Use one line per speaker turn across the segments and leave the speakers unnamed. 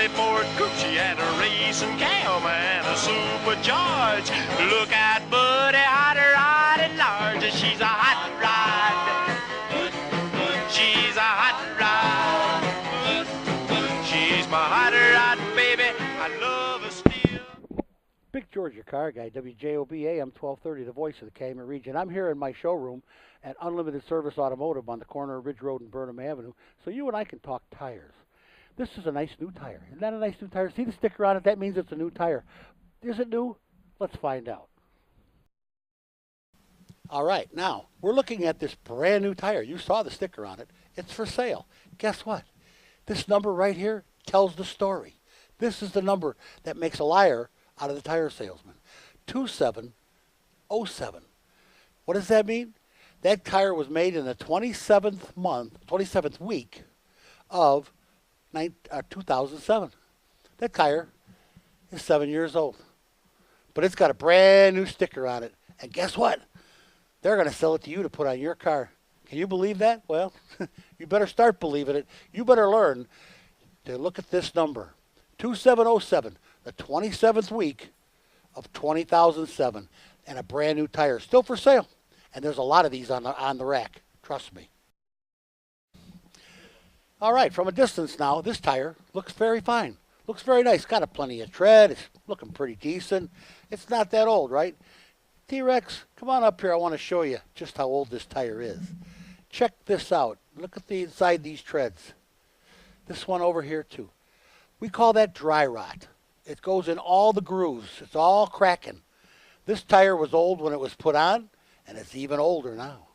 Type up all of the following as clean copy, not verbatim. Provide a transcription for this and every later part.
Harley Ford coupe, she had a racing cam and a supercharged. Look out, buddy, hot rod at large. She's a hot rod. She's a hot rod. She's my hot rod, baby. I love her still.
Big Georgia Carguy, WJOB AM 1230, the voice of the Calumet region. I'm here in my showroom at Unlimited Service Automotive on the corner of Ridge Road and Burnham Avenue, so you and I can talk tires. This is a nice new tire. Isn't that a nice new tire? See the sticker on it? That means it's a new tire. Is it new? Let's find out. All right, now, we're looking at this brand new tire. You saw the sticker on it. It's for sale. Guess what? This number right here tells the story. This is the number that makes a liar out of the tire salesman. 2707. What does that mean? That tire was made in the 27th week of 2007. That tire is 7 years old. But it's got a brand new sticker on it. And guess what? They're going to sell it to you to put on your car. Can you believe that? Well, you better start believing it. You better learn to look at this number. 2707, the 27th week of 2007, and a brand new tire. Still for sale. And there's a lot of these on the rack. Trust me. All right, from a distance now, this tire looks very fine. Looks very nice. Got a plenty of tread. It's looking pretty decent. It's not that old, right? T-Rex, come on up here. I want to show you just how old this tire is. Check this out. Look at the inside these treads. This one over here, too. We call that dry rot. It goes in all the grooves. It's all cracking. This tire was old when it was put on, and it's even older now.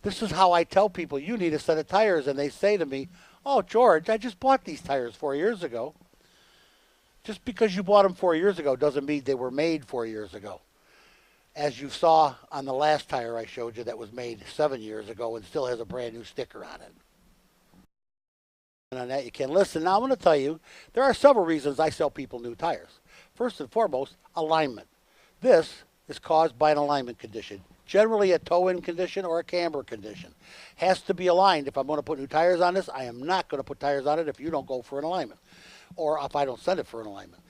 This is how I tell people you need a set of tires, and they say to me, "Oh, George, I just bought these tires 4 years ago." Just because you bought them 4 years ago doesn't mean they were made 4 years ago. As you saw on the last tire I showed you that was made 7 years ago and still has a brand new sticker on it. And on that you can listen. Now I'm going to tell you, there are several reasons I sell people new tires. First and foremost, alignment. This is caused by an alignment condition. Generally a toe-in condition or a camber condition. Has to be aligned. If I'm going to put new tires on this, I am not going to put tires on it if you don't go for an alignment. Or if I don't send it for an alignment.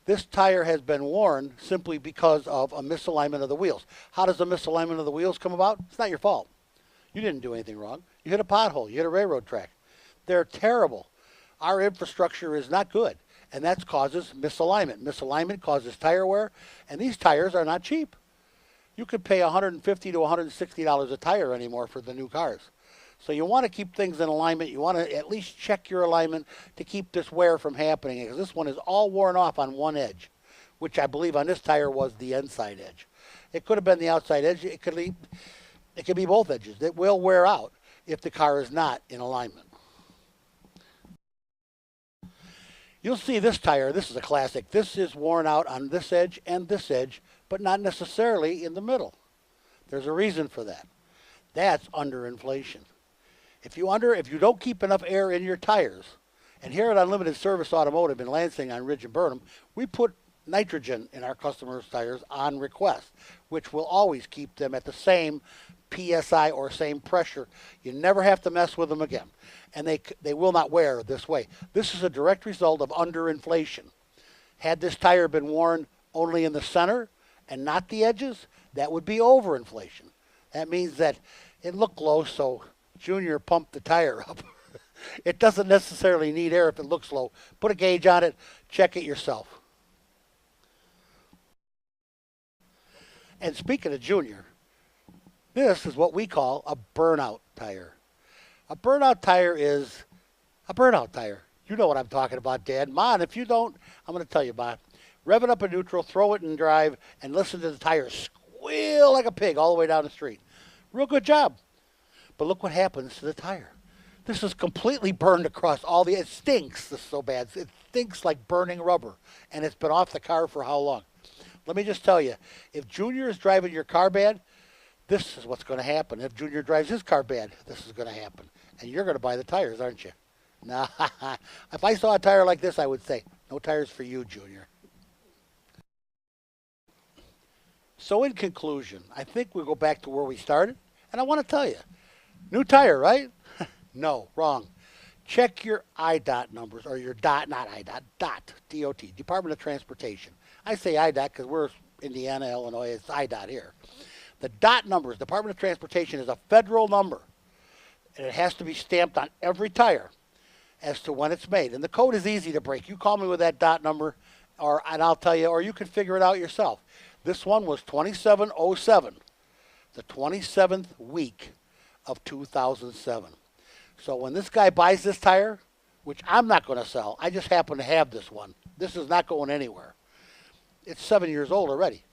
This tire has been worn simply because of a misalignment of the wheels. How does a misalignment of the wheels come about? It's not your fault. You didn't do anything wrong. You hit a pothole. You hit a railroad track. They're terrible. Our infrastructure is not good, and that causes misalignment. Misalignment causes tire wear, and these tires are not cheap. You could pay $150 to $160 a tire anymore for the new cars. So you want to keep things in alignment. You want to at least check your alignment to keep this wear from happening, because this one is all worn off on one edge, which I believe on this tire was the inside edge. It could have been the outside edge. It could be both edges. It will wear out if the car is not in alignment. You'll see this tire. This is a classic. This is worn out on this edge and this edge, but not necessarily in the middle. There's a reason for that. That's underinflation. If you don't keep enough air in your tires, and here at Unlimited Service Automotive in Lansing on Ridge and Burnham, we put nitrogen in our customers' tires on request, which will always keep them at the same PSI or same pressure. You never have to mess with them again. And they will not wear this way. This is a direct result of underinflation. Had this tire been worn only in the center and not the edges, that would be overinflation. That means that it looked low, so Junior pumped the tire up. It doesn't necessarily need air if it looks low. Put a gauge on it, check it yourself. And speaking of Junior, this is what we call a burnout tire. A burnout tire is a burnout tire. You know what I'm talking about, Dad. Ma, and if you don't, I'm going to tell you, Ma. Rev it up in neutral, throw it in drive, and listen to the tire squeal like a pig all the way down the street. Real good job. But look what happens to the tire. This is completely burned across all the... It stinks. This is so bad. It stinks like burning rubber. And it's been off the car for how long? Let me just tell you, if Junior is driving your car bad, this is what's going to happen. If Junior drives his car bad, this is going to happen. And you're going to buy the tires, aren't you? Nah. If I saw a tire like this, I would say, no tires for you, Junior. So in conclusion, I think we'll go back to where we started. And I want to tell you, new tire, right? No, wrong. check your IDOT numbers, or your DOT, not IDOT, DOT, DOT, Department of Transportation. I say IDOT because we're Indiana, Illinois, it's IDOT here. The DOT numbers, Department of Transportation, is a federal number, and it has to be stamped on every tire as to when it's made. And the code is easy to break. You call me with that DOT number, and I'll tell you, or you can figure it out yourself. This one was 2707, the 27th week of 2007. So when this guy buys this tire, which I'm not going to sell, I just happen to have this one. This is not going anywhere. It's 7 years old already.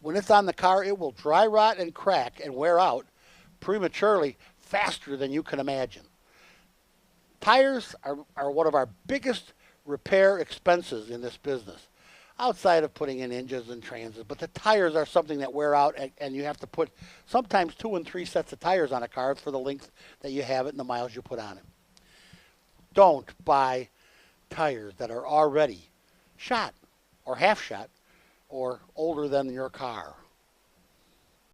When it's on the car, it will dry rot and crack and wear out prematurely faster than you can imagine. Tires are one of our biggest repair expenses in this business, outside of putting in engines and transits. But the tires are something that wear out, and you have to put sometimes 2 and 3 sets of tires on a car for the length that you have it and the miles you put on it. Don't buy tires that are already shot or half shot or older than your car.